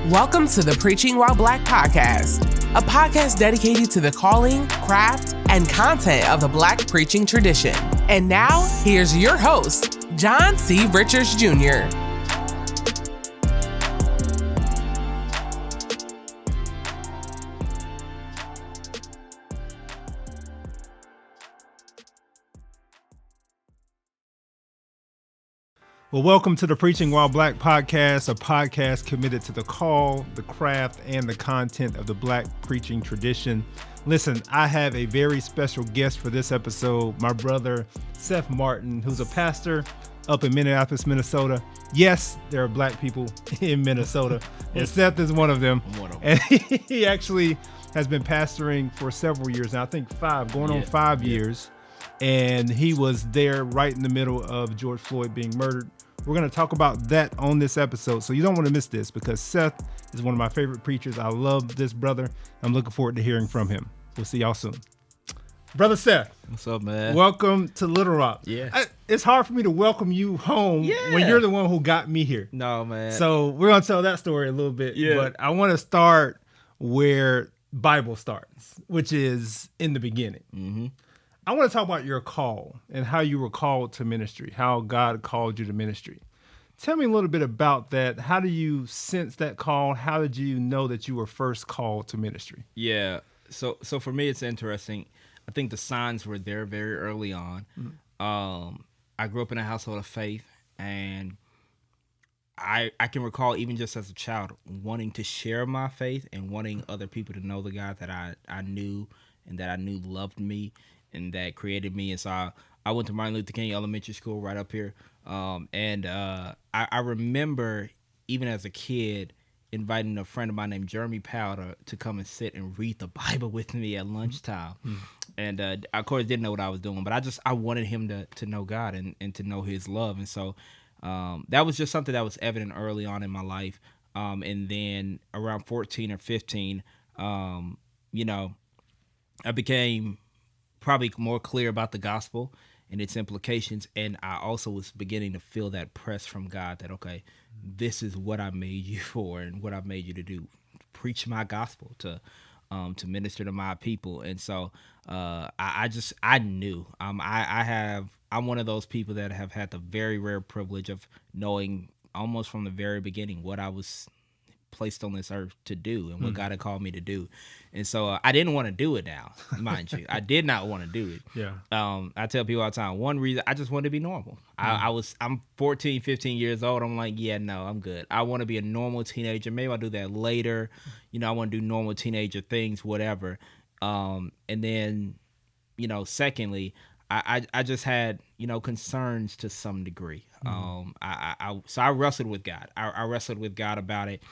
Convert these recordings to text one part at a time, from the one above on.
Welcome to the Preaching While Black podcast, a podcast dedicated to the calling, craft, and content of the Black preaching tradition. And now, here's your host, John C. Richards Jr. Well, welcome to the Preaching While Black podcast, a podcast committed to the call, the craft, and the content of the Black preaching tradition. Listen, I have a very special guest for this episode, my brother, Seth Martin, who's a pastor up in Minneapolis, Minnesota. Yes, there are Black people in Minnesota, and Seth is one of them. And he actually has been pastoring for several years now, I think going on 5 years. And he was there right in the middle of George Floyd being murdered. We're going to talk about that on this episode, so you don't want to miss this because Seth is one of my favorite preachers. I love this brother. I'm looking forward to hearing from him. We'll see y'all soon. Brother Seth. What's up, man? Welcome to Little Rock. Yeah. It's hard for me to welcome you home when you're the one who got me here. No, man. So we're going to tell that story a little bit, but I want to start where Bible starts, which is in the beginning. Mm-hmm. I want to talk about your call and how you were called to ministry, how God called you to ministry. Tell me a little bit about that. How do you sense that call? How did you know that you were first called to ministry? Yeah. So for me, it's interesting. I think the signs were there very early on. Mm-hmm. I grew up in a household of faith, and I can recall even just as a child wanting to share my faith and wanting other people to know the God that I knew and that I knew loved me and that created me. And so I went to Martin Luther King Elementary School right up here. I remember even as a kid inviting a friend of mine named Jeremy Powell to come and sit and read the Bible with me at lunchtime. Mm-hmm. And of course didn't know what I was doing, but I wanted him to know God and to know his love. And so that was just something that was evident early on in my life. And then around 14 or 15, I became probably more clear about the gospel and its implications, and I also was beginning to feel that press from God that, okay, this is what I made you for and what I've made you to do, preach my gospel, to minister to my people. And so I knew I'm one of those people that have had the very rare privilege of knowing almost from the very beginning what I was placed on this earth to do and what God had called me to do. And so I didn't want to do it now, mind you. I did not want to do it. Yeah. I tell people all the time, one reason, I just wanted to be normal. I'm 14, 15 years old. I'm like, yeah, no, I'm good. I want to be a normal teenager. Maybe I'll do that later. I want to do normal teenager things, whatever. And then, secondly, I just had, concerns to some degree. So I wrestled with God. I wrestled with God about it.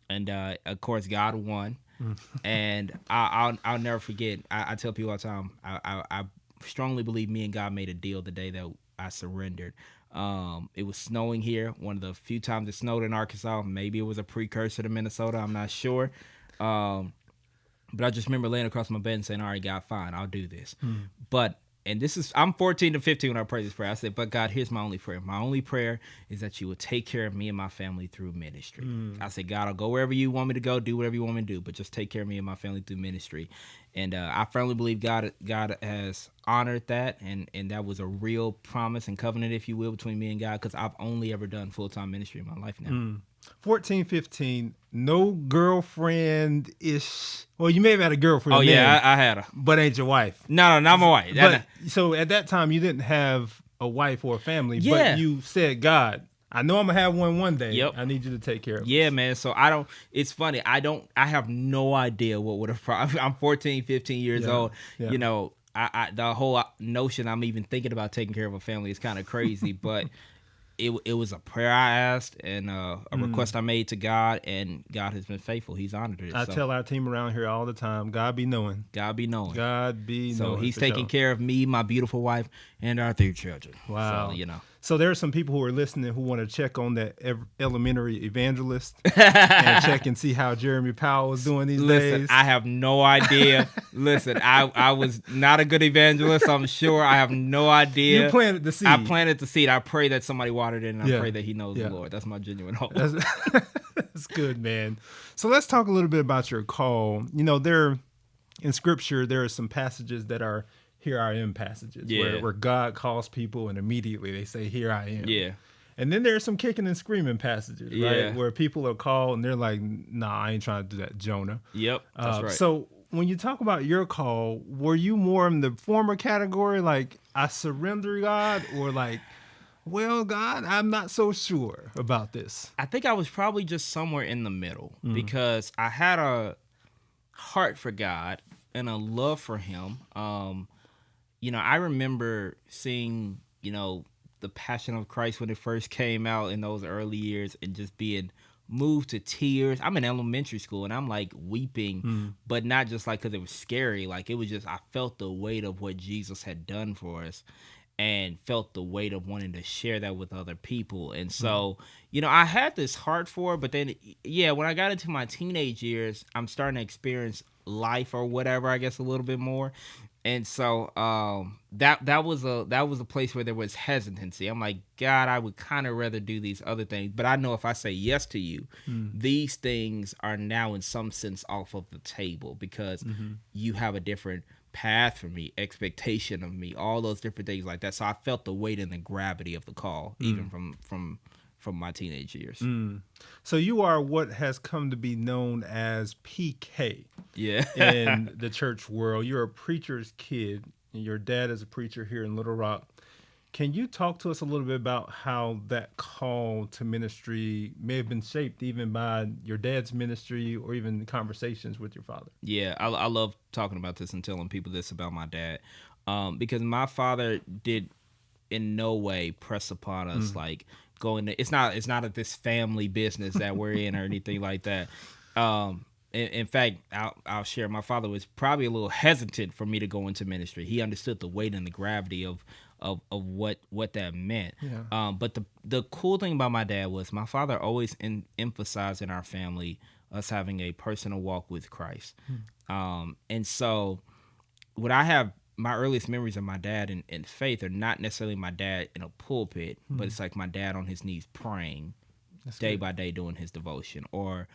And of course, God won. And I'll never forget. I tell people all the time, I strongly believe me and God made a deal the day that I surrendered. It was snowing here. One of the few times it snowed in Arkansas. Maybe it was a precursor to Minnesota. I'm not sure. But I just remember laying across my bed and saying, all right, God, fine, I'll do this. And I'm 14 to 15 when I pray this prayer. I said, but God, here's my only prayer. My only prayer is that you would take care of me and my family through ministry. I said, God, I'll go wherever you want me to go, do whatever you want me to do, but just take care of me and my family through ministry. And I firmly believe God has honored that, and that was a real promise and covenant, if you will, between me and God, because I've only ever done full-time ministry in my life now. 14, 15, no girlfriend-ish. Well, you may have had a girlfriend. Oh, yeah, I had her. But ain't your wife. No, not my wife. So at that time, you didn't have a wife or a family, but you said, God, I know I'm going to have one day. Yep. I need you to take care of it. Yeah, man. So it's funny. I have no idea what would have, I'm 14, 15 years old. Yeah. The whole notion I'm even thinking about taking care of a family is kind of crazy, but it was a prayer I asked and a request I made to God, and God has been faithful. He's honored it. I tell our team around here all the time, God be knowing. God be knowing. God be knowing. So he's taking care of me, my beautiful wife, and our 3 children. Wow. So, So there are some people who are listening who want to check on that elementary evangelist and check and see how Jeremy Powell is doing these days. Listen, I have no idea. Listen, I was not a good evangelist, I'm sure. I have no idea. You planted the seed. I planted the seed. I pray that somebody watered it, and I pray that he knows the Lord. That's my genuine hope. That's good, man. So let's talk a little bit about your call. There in scripture, there are some passages that are here I am passages where God calls people and immediately they say, here I am. Yeah. And then there's some kicking and screaming passages, right? Yeah. Where people are called and they're like, nah, I ain't trying to do that, Jonah. Yep. That's right. So when you talk about your call, were you more in the former category, like I surrender, God, or like, well, God, I'm not so sure about this? I think I was probably just somewhere in the middle because I had a heart for God and a love for him. I remember seeing, The Passion of Christ when it first came out in those early years and just being moved to tears. I'm in elementary school and I'm like weeping, but not just like because it was scary. Like it was just, I felt the weight of what Jesus had done for us and felt the weight of wanting to share that with other people. And so, I had this heart for it, but then, when I got into my teenage years, I'm starting to experience life or whatever, I guess, a little bit more. And so that was a place where there was hesitancy. I'm like, God, I would kind of rather do these other things. But I know if I say yes to you, these things are now in some sense off of the table because you have a different path for me, expectation of me, all those different things like that. So I felt the weight and the gravity of the call, even from my teenage years. So you are what has come to be known as PK Yeah. in the church world. You're a preacher's kid, and your dad is a preacher here in Little Rock. Can you talk to us a little bit about how that call to ministry may have been shaped even by your dad's ministry or even conversations with your father? Yeah, I love talking about this and telling people this about my dad because my father did in no way press upon us like going to, it's not this family business that we're in or anything like that. In fact, I'll share, my father was probably a little hesitant for me to go into ministry. He understood the weight and the gravity of what that meant. Yeah. But the cool thing about my dad was my father always emphasized in our family us having a personal walk with Christ. And so what I have, my earliest memories of my dad in faith are not necessarily my dad in a pulpit, but it's like my dad on his knees praying day by day doing his devotion, or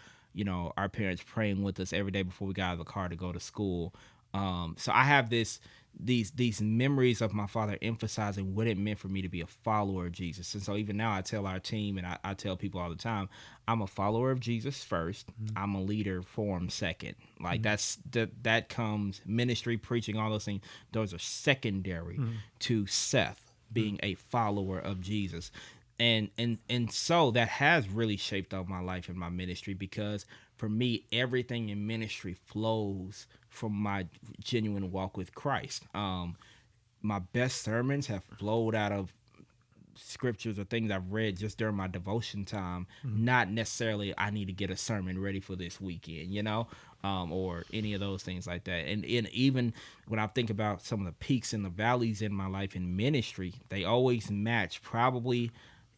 our parents praying with us every day before we got out of the car to go to school. So I have these memories of my father emphasizing what it meant for me to be a follower of Jesus. And so even now I tell our team and I tell people all the time, I'm a follower of Jesus first. I'm a leader for him second. Like that comes ministry, preaching, all those things. Those are secondary to Seth being a follower of Jesus. And so that has really shaped up my life and my ministry, because for me, everything in ministry flows from my genuine walk with Christ. My best sermons have flowed out of scriptures or things I've read just during my devotion time, not necessarily I need to get a sermon ready for this weekend, or any of those things like that. And even when I think about some of the peaks and the valleys in my life in ministry, they always match probably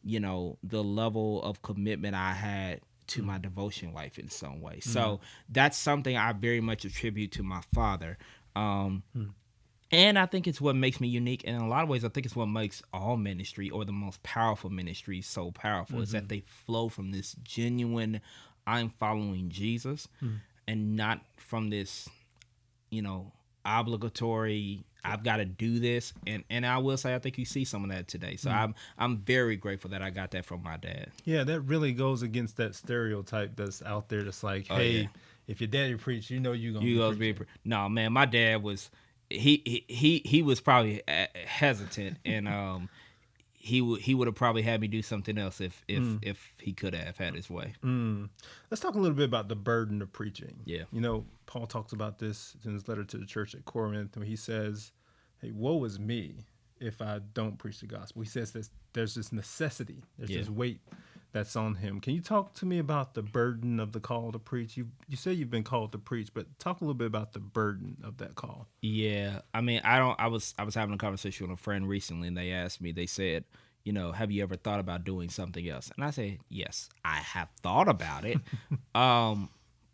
the level of commitment I had to my devotion life in some way. So that's something I very much attribute to my father. And I think it's what makes me unique. And in a lot of ways, I think it's what makes all ministry, or the most powerful ministry, so powerful, is that they flow from this genuine, I'm following Jesus, and not from this, obligatory, I've got to do this. And I will say, I think you see some of that today. So I'm very grateful that I got that from my dad. Yeah, that really goes against that stereotype that's out there that's like, hey, if your daddy preach, you're going to be preaching. No, man, my dad was, he was probably hesitant, and he would have probably had me do something else if he could have had his way. Let's talk a little bit about the burden of preaching. Yeah. Paul talks about this in his letter to the church at Corinth, where he says, hey, woe is me if I don't preach the gospel. He says that there's this necessity, there's this weight that's on him. Can you talk to me about the burden of the call to preach? You say you've been called to preach, but talk a little bit about the burden of that call. Yeah. I mean, I was having a conversation with a friend recently, and they asked me, they said, have you ever thought about doing something else? And I said, yes, I have thought about it.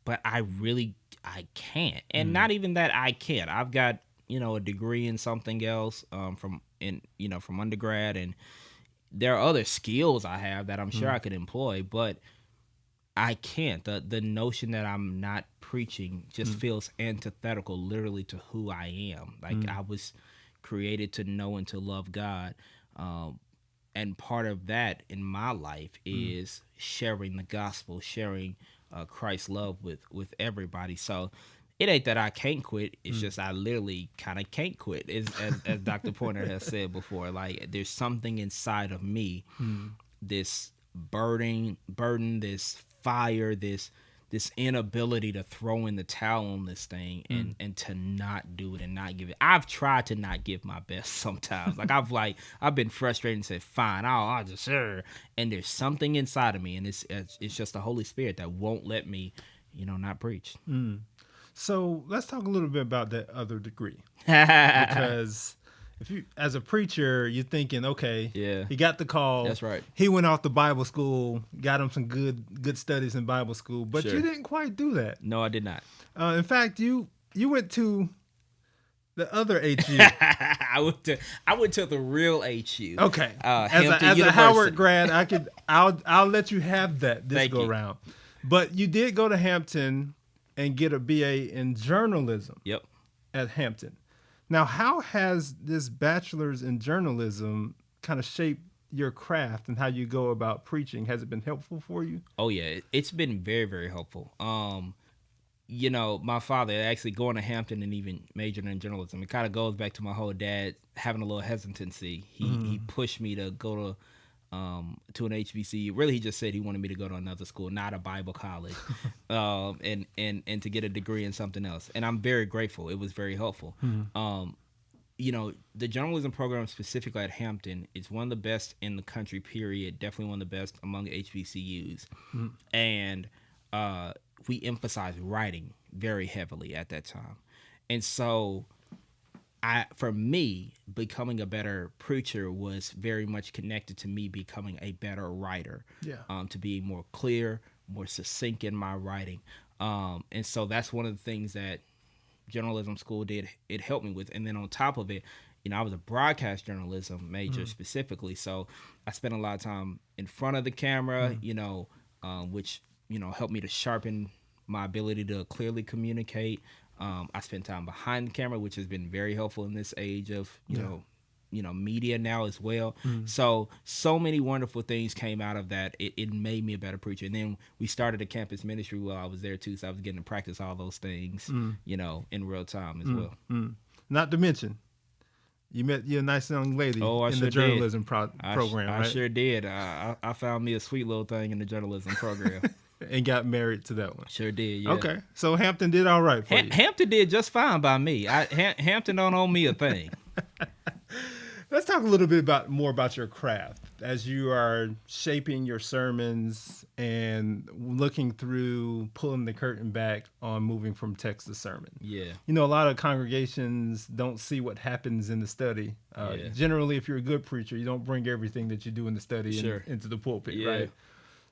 But I can't. And not even that I can't. I've got, a degree in something else from undergrad, and there are other skills I have that I'm sure I could employ, but I can't. The notion that I'm not preaching just feels antithetical literally to who I am. Like I was created to know and to love God. And part of that in my life is sharing the gospel, sharing Christ's love with everybody. So it ain't that I can't quit. It's just I literally kind of can't quit, as Dr. Pointer has said before. Like there's something inside of me, this burden, this fire, this inability to throw in the towel on this thing and to not do it and not give it. I've tried to not give my best sometimes. I've been frustrated and said, fine, I'll just sure. And there's something inside of me, and it's just the Holy Spirit that won't let me, not preach. So let's talk a little bit about that other degree, because if you, as a preacher, you're thinking, okay, Yeah. he got the call. That's right. He went off to Bible school, got him some good studies in Bible school, but Sure. you didn't quite do that. No, I did not. In fact, you went to the other HU. I went to the real HU. Okay. As Hampton a University. Howard grad, I'll let you have that this Thank go you. around. But you did go to Hampton and get a BA in journalism. Yep. At Hampton. Now, how has this bachelor's in journalism kind of shaped your craft and how you go about preaching? Has it been helpful for you? Oh yeah, it's been very, very helpful. My father actually going to Hampton and even majoring in journalism. It kind of goes back to my whole dad having a little hesitancy. He pushed me to go to an HBCU. Really, he just said he wanted me to go to another school, not a Bible college, and to get a degree in something else. And I'm very grateful. It was very helpful. The journalism program specifically at Hampton is one of the best in the country, period. Definitely one of the best among HBCUs. And we emphasize writing very heavily at that time. And so for me, becoming a better preacher was very much connected to me becoming a better writer. Yeah. To be more clear, more succinct in my writing. And so that's one of the things that journalism school did. It helped me with. And then on top of it, I was a broadcast journalism major specifically. So I spent a lot of time in front of the camera, which, helped me to sharpen my ability to clearly communicate. I spent time behind the camera, which has been very helpful in this age of, media now as well. So many wonderful things came out of that. It made me a better preacher. And then we started a campus ministry while I was there too. So I was getting to practice all those things, in real time as well. Not to mention, you met your nice young lady in the journalism program, right? I sure did. I found me a sweet little thing in the journalism program. And got married to that one. Sure did, yeah. Okay, so Hampton did all right for you. Hampton did just fine by me. Hampton don't owe me a thing. Let's talk a little bit more about your craft as you are shaping your sermons and looking through, pulling the curtain back on moving from text to sermon. Yeah. A lot of congregations don't see what happens in the study. Generally, if you're a good preacher, you don't bring everything that you do in the study into the pulpit, right?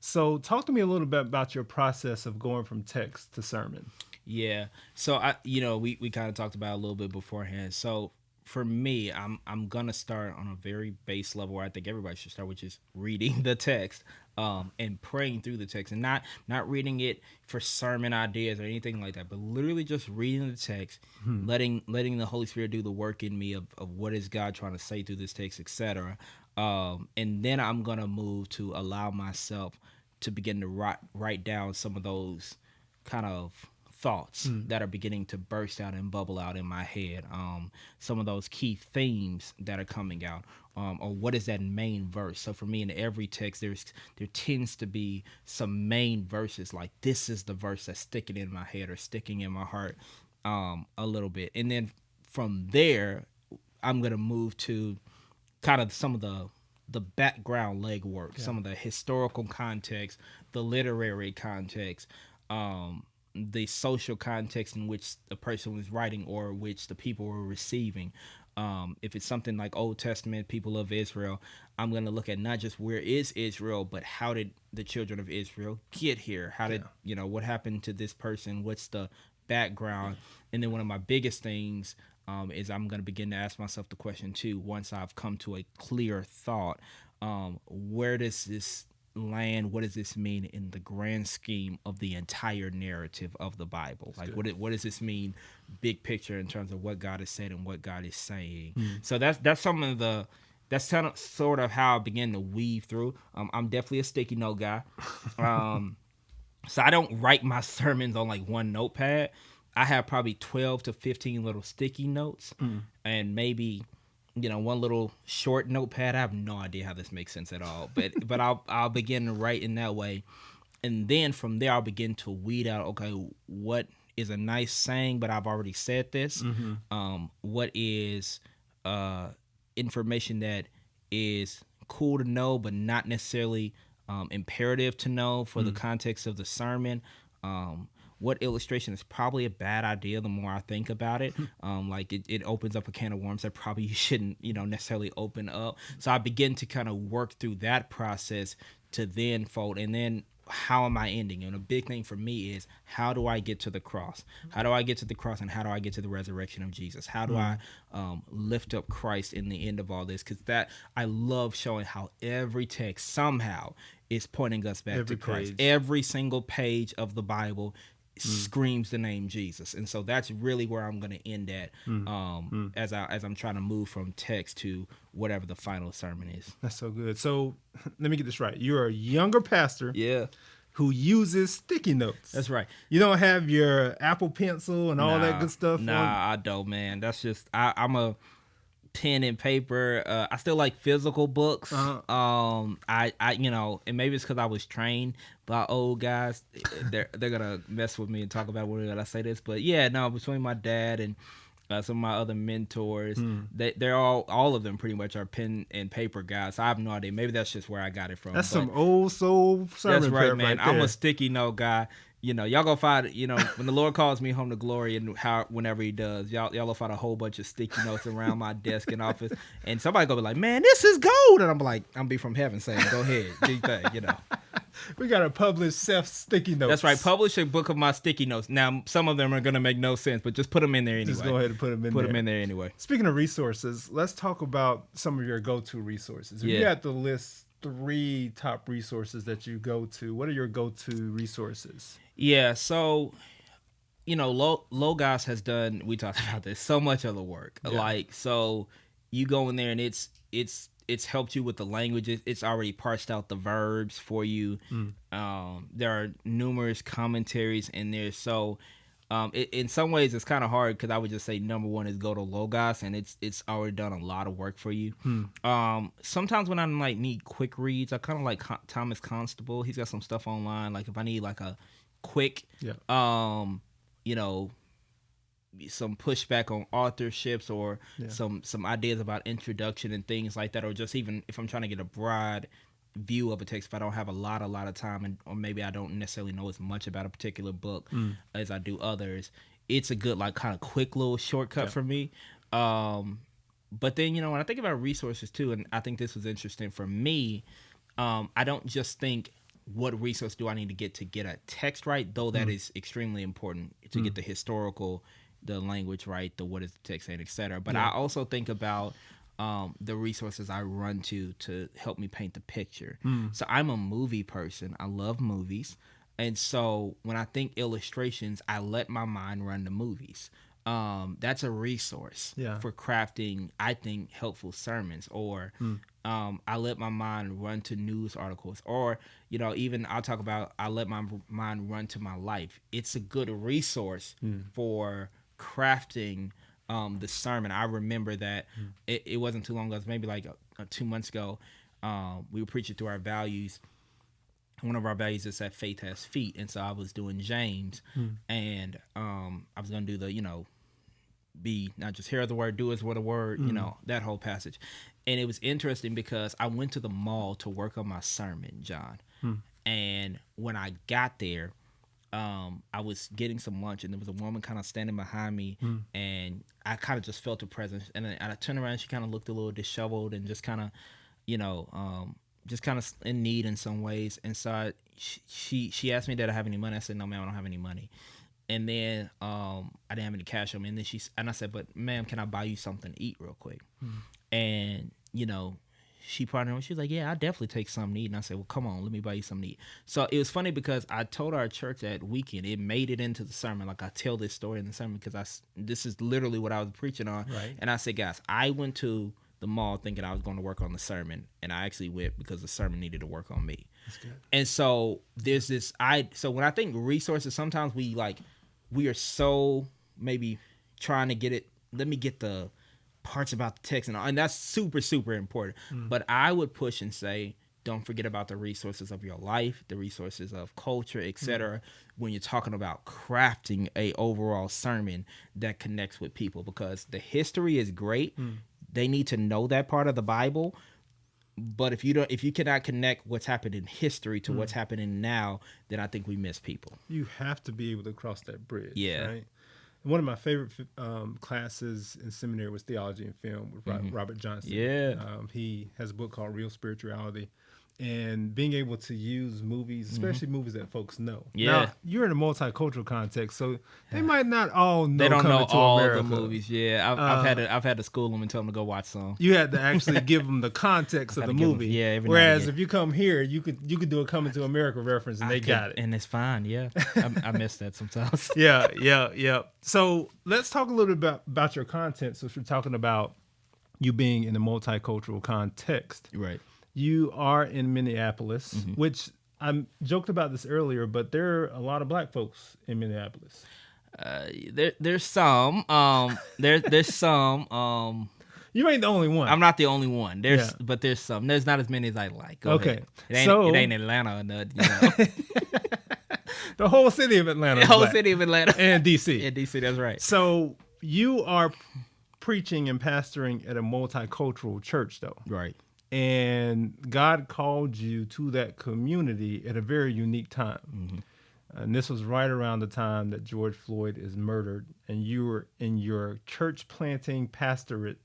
So talk to me a little bit about your process of going from text to sermon. Yeah. So we kind of talked about it a little bit beforehand. So for me, I'm gonna start on a very base level where I think everybody should start, which is reading the text, and praying through the text, and not reading it for sermon ideas or anything like that, but literally just reading the text, letting the Holy Spirit do the work in me of what is God trying to say through this text, etc. And then I'm gonna move to allow myself to begin to write down some of those kind of thoughts that are beginning to burst out and bubble out in my head. Some of those key themes that are coming out, or what is that main verse? So for me, in every text, there tends to be some main verses, like this is the verse that's sticking in my head or sticking in my heart a little bit. And then from there, I'm going to move to kind of some of the background legwork, some of the historical context, the literary context, the social context in which the person was writing or which the people were receiving. If it's something like Old Testament, people of Israel, I'm going to look at not just where is Israel, but how did the children of Israel get here? How did, what happened to this person? What's the background? And then one of my biggest things is I'm going to begin to ask myself the question too, once I've come to a clear thought, where does this land? What does this mean in the grand scheme of the entire narrative of the Bible? Like, what does this mean, big picture, in terms of what God has said and what God is saying? So that's some of the. That's kind of sort of how I began to weave through. I'm definitely a sticky note guy. So I don't write my sermons on like one notepad. I have probably 12 to 15 little sticky notes and maybe, one little short notepad. I have no idea how this makes sense at all, but I'll begin to write in that way. And then from there, I'll begin to weed out, okay, what is a nice saying, but I've already said this. What is information that is cool to know, but not necessarily imperative to know for the context of the sermon. What illustration is probably a bad idea the more I think about it. Like it opens up a can of worms that probably you shouldn't, necessarily open up. So I begin to kind of work through that process to then fold. And then how am I ending? And a big thing for me is, how do I get to the cross? How do I get to the cross, and how do I get to the resurrection of Jesus? How do I lift up Christ in the end of all this? Because I love showing how every text somehow is pointing us back to Christ. Every single page of the Bible screams the name Jesus. And so that's really where I'm going to end at as I'm trying to move from text to whatever the final sermon is. That's so good. So let me get this right. You're a younger pastor who uses sticky notes. That's right. You don't have your Apple Pencil and all that good stuff? I don't, man. That's just, I'm a pen and paper. I still like physical books. I and maybe it's because I was trained by old guys. They're gonna mess with me and talk about when I say this, but between my dad and some of my other mentors, they're all of them pretty much are pen and paper guys. So I have no idea. Maybe that's just where I got it from. That's some old soul sermon. That's right, man. Right, I'm a sticky note guy. Y'all gonna find, when the Lord calls me home to glory, and whenever he does, y'all will find a whole bunch of sticky notes around my desk and office, and somebody gonna be like, "Man, this is gold," and I'm like, "I'm be from heaven saying, go ahead, do your thing," We gotta publish Seth's sticky notes. That's right. Publish a book of my sticky notes. Now, some of them are gonna make no sense, but just put them in there anyway. Just go ahead and put them in there. Put them in there anyway. Speaking of resources, let's talk about some of your go-to resources. If you had to list 3 top resources that you go to, what are your go-to resources? Yeah, so Logos has done, we talked about this, so much of the work. Like, so you go in there and it's helped you with the languages. It's already parsed out the verbs for you. There are numerous commentaries in there. So in some ways it's kind of hard, because I would just say number one is go to Logos, and it's already done a lot of work for you. Sometimes when I need quick reads, I kind of like Thomas Constable. He's got some stuff online. Like if I need like a quick some pushback on authorships, or some ideas about introduction and things like that, or just even if I'm trying to get a broad view of a text, if I don't have a lot of time, or maybe I don't necessarily know as much about a particular book as I do others, it's a good like kind of quick little shortcut for me. But then when I think about resources too, and I think this was interesting for me, I don't just think, what resource do I need to get a text right, though that is extremely important to get the historical, the language right, the what is the text saying, etc. But I also think about the resources I run to help me paint the picture. So I'm a movie person. I love movies. And so when I think illustrations, I let my mind run to movies. That's a resource for crafting, I think, helpful sermons. Or I let my mind run to news articles. Or, even I'll talk about, I let my mind run to my life. It's a good resource for crafting the sermon. I remember that it wasn't too long ago. It was maybe like 2 months ago. We were preaching through our values. One of our values is that faith has feet. And so I was doing James, and I was going to do the, be not just hear the word, do as what a word, that whole passage. And it was interesting because I went to the mall to work on my sermon, John. And when I got there, I was getting some lunch, and there was a woman kind of standing behind me, and I kind of just felt her presence. And then I turned around, she kind of looked a little disheveled and just kind of, just kind of in need in some ways. And so she asked me, did I have any money? I said, no, ma'am, I don't have any money. And then I didn't have any cash on me. And then I said, but ma'am, can I buy you something to eat real quick? And, she partnered with. She was like, "Yeah, I definitely take something to eat." And I said, "Well, come on, let me buy you something to eat." So it was funny because I told our church that weekend. It made it into the sermon. Like I tell this story in the sermon because this is literally what I was preaching on. Right. And I said, guys, I went to the mall thinking I was going to work on the sermon, and I actually went because the sermon needed to work on me. That's good. And so there's this. So when I think resources, sometimes we are so maybe trying to get it. Let me get the parts about the text and all, and that's super, super important. But I would push and say, don't forget about the resources of your life, the resources of culture, etc. When you're talking about crafting a overall sermon that connects with people, because the history is great. They need to know that part of the Bible. But if you cannot connect what's happened in history to what's happening now, then I think we miss people. You have to be able to cross that bridge. Yeah. Right? One of my favorite classes in seminary was theology and film with Robert Johnson. Yeah. He has a book called Real Spirituality. And being able to use movies, especially movies that folks know. Yeah. Now, you're in a multicultural context, so they might not all know. They don't know all America. the movies. Yeah, I've had to school them and tell them to go watch some. You had to actually give them the context of the movie. Whereas if you come here, you could do a Coming to America reference and they got it. And it's fine. Yeah, I miss that sometimes. Yeah. So let's talk a little bit about your content. So if you're talking about you being in a multicultural context, Right. You are in Minneapolis, which I joked about this earlier, but there are a lot of black folks in Minneapolis. There's some. There's some. You ain't the only one. I'm not the only one. But there's some. There's not as many as I like. Go ahead. It ain't Atlanta or nothing. You know? The whole city of Atlanta. The whole city of Atlanta and DC. And DC. That's right. So you are preaching and pastoring at a multicultural church, though. Right. And God called you to that community at a very unique time. And this was right around the time that George Floyd is murdered. And you were in your church planting pastorate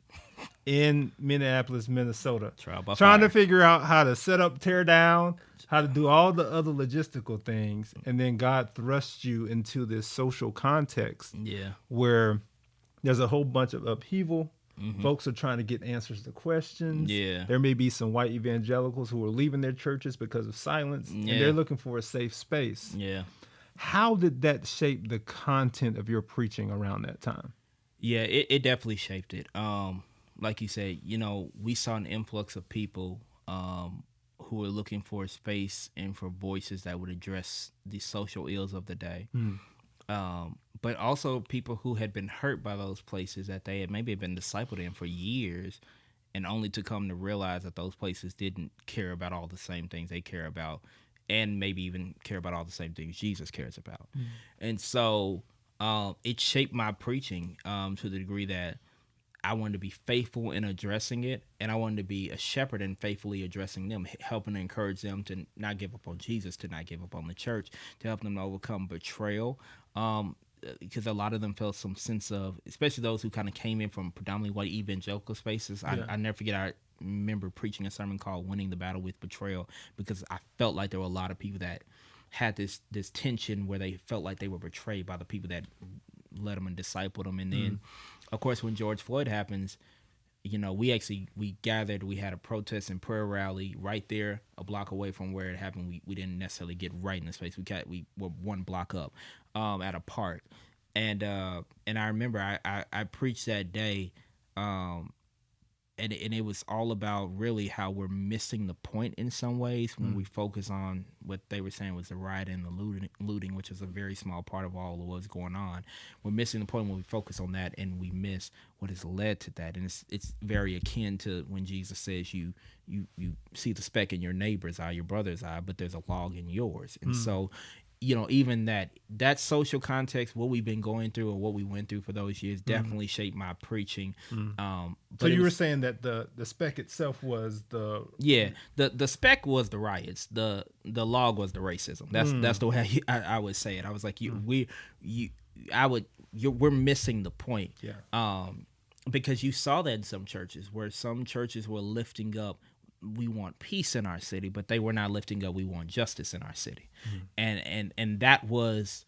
in Minneapolis, Minnesota, trying to figure out how to set up, tear down, how to do all the other logistical things. And then God thrust you into this social context where there's a whole bunch of upheaval. Folks are trying to get answers to questions. Yeah. There may be some white evangelicals who are leaving their churches because of silence, and they're looking for a safe space. Yeah. How did that shape the content of your preaching around that time? Yeah, it definitely shaped it. Like you said, we saw an influx of people who were looking for a space and for voices that would address the social ills of the day. But also people who had been hurt by those places that they had maybe been discipled in for years, and only to come to realize that those places didn't care about all the same things they care about, and maybe even care about all the same things Jesus cares about. And so it shaped my preaching to the degree that I wanted to be faithful in addressing it, and I wanted to be a shepherd in faithfully addressing them, helping to encourage them to not give up on Jesus, to not give up on the church, to help them to overcome betrayal. Because a lot of them felt some sense of, especially those who kind of came in from predominantly white evangelical spaces. I never forget, I remember preaching a sermon called Winning the Battle with Betrayal, because I felt like there were a lot of people that had this tension where they felt like they were betrayed by the people that led them and discipled them. And then, of course, when George Floyd happens, we gathered, we had a protest and prayer rally right there, a block away from where it happened. We didn't necessarily get right in the space. We were one block up at a park. And I remember I preached that day, and it was all about really how we're missing the point in some ways when we focus on what they were saying was the riot and the looting, which is a very small part of all of what's going on. We're missing the point when we focus on that, and we miss what has led to that. And it's very akin to when Jesus says you see the speck in your neighbor's eye, your brother's eye, but there's a log in yours. And so even that social context, what we've been going through or what we went through for those years definitely shaped my preaching. So you were saying that the speck itself was the speck was the riots, the log was the racism. That's the way I would say it. I was like, we're missing the point. Because you saw that in some churches, where some churches were lifting up, we want peace in our city, but they were not lifting up, we want justice in our city. And that was,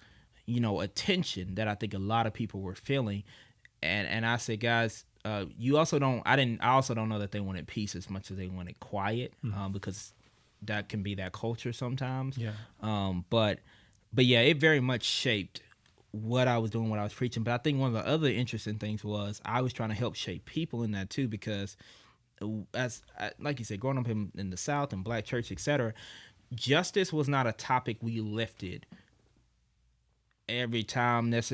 a tension that I think a lot of people were feeling. And I said, guys, you also don't. I also don't know that they wanted peace as much as they wanted quiet, because that can be that culture sometimes. Yeah. But yeah, it very much shaped what I was doing, what I was preaching. But I think one of the other interesting things was I was trying to help shape people in that too, because like you said, growing up in the South and black church, etc., justice was not a topic we lifted every time. It's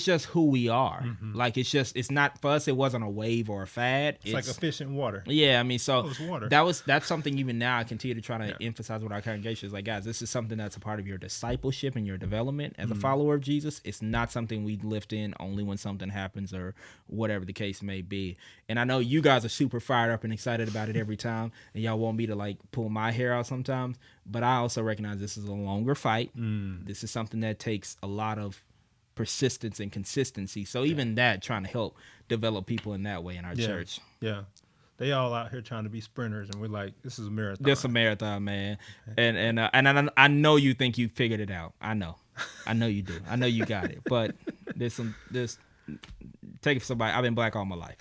just who we are. Like, it's not for us. It wasn't a wave or a fad. It's like a fish in water. Yeah, I mean, so it's water. That's something even now I continue to try to emphasize with our congregations. Like, guys, this is something that's a part of your discipleship and your development as a follower of Jesus. It's not something we lift in only when something happens or whatever the case may be. And I know you guys are super fired up and excited about it every time, and y'all want me to like pull my hair out sometimes. But I also recognize this is a longer fight. This is something that takes a lot of persistence and consistency. So even that, trying to help develop people in that way in our church. Yeah. They all out here trying to be sprinters, and we're like, this is a marathon. This is a marathon, man. And I know you think you figured it out. I know you do. I know you got it. But there's take it for somebody. I've been black all my life.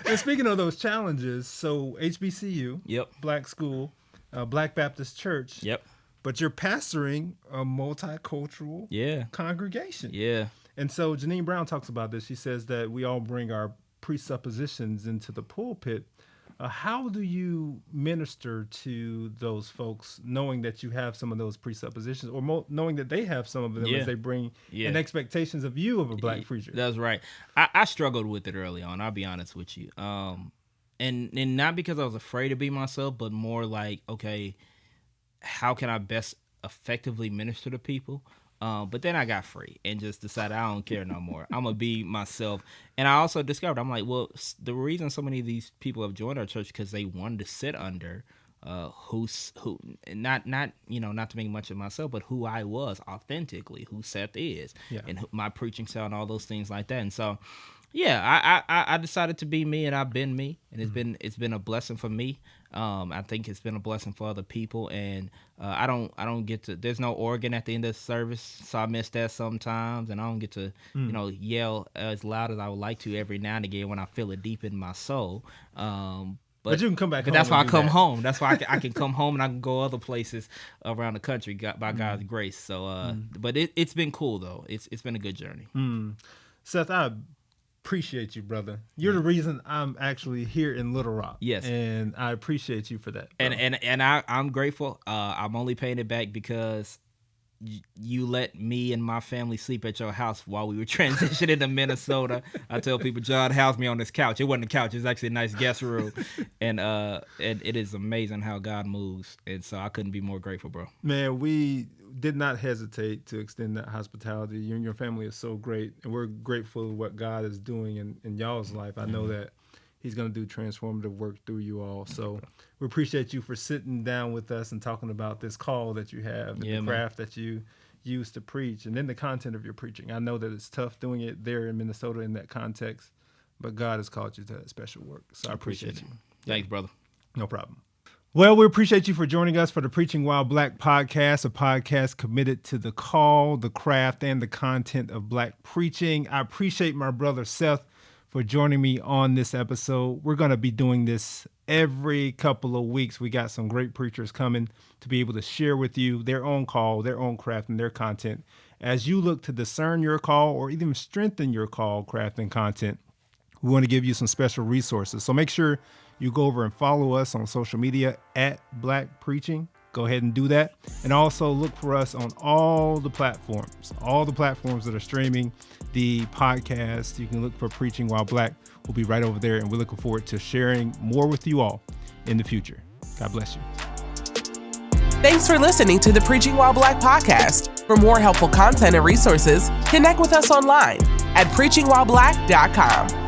And speaking of those challenges, so HBCU, black school, Black Baptist Church. But you're pastoring a multicultural congregation. And so Janine Brown talks about this. She says that we all bring our presuppositions into the pulpit. How do you minister to those folks, knowing that you have some of those presuppositions, or knowing that they have some of them as they bring in expectations of you of a black preacher? That's right. I struggled with it early on. I'll be honest with you. And not because I was afraid to be myself, but more like, okay, how can I best effectively minister to people? But then I got free and just decided I don't care no more. I'm going to be myself. And I also discovered, I'm like, well, the reason so many of these people have joined our church because they wanted to sit under who not to make much of myself, but who I was authentically, who Seth is, and my preaching style and all those things like that. And so, I decided to be me, and I've been me, and it's been a blessing for me. I think it's been a blessing for other people, and I don't get to. There's no organ at the end of the service, so I miss that sometimes, and I don't get to yell as loud as I would like to every now and again when I feel it deep in my soul. But you can come back. But that's why I come home. That's why I can come home and I can go other places around the country by God's grace. So, but it's been cool though. It's been a good journey. Seth, I appreciate you, brother. You're the reason I'm actually here in Little Rock. Yes, and I appreciate you for that. Bro. And I'm grateful. I'm only paying it back because you let me and my family sleep at your house while we were transitioning to Minnesota. I tell people John housed me on this couch. It wasn't a couch. It was actually a nice guest room. And it is amazing how God moves. And so I couldn't be more grateful, bro. Man, we did not hesitate to extend that hospitality. You and your family is so great. And we're grateful for what God is doing in y'all's life. I know that He's going to do transformative work through you all. So we appreciate you for sitting down with us and talking about this call that you have and the craft that you use to preach and then the content of your preaching. I know that it's tough doing it there in Minnesota in that context, but God has called you to that special work. So I appreciate you. Thanks, brother. No problem. Well, we appreciate you for joining us for the Preaching While Black podcast, a podcast committed to the call, the craft, and the content of black preaching. I appreciate my brother Seth for joining me on this episode. We're going to be doing this every couple of weeks. We got some great preachers coming to be able to share with you their own call, their own craft, and their content. As you look to discern your call or even strengthen your call, craft, and content, we want to give you some special resources. So make sure you go over and follow us on social media at Black Preaching. Go ahead and do that. And also look for us on all the platforms that are streaming the podcast. You can look for Preaching While Black. We'll be right over there, and we're looking forward to sharing more with you all in the future. God bless you. Thanks for listening to the Preaching While Black podcast. For more helpful content and resources, connect with us online at preachingwhileblack.com.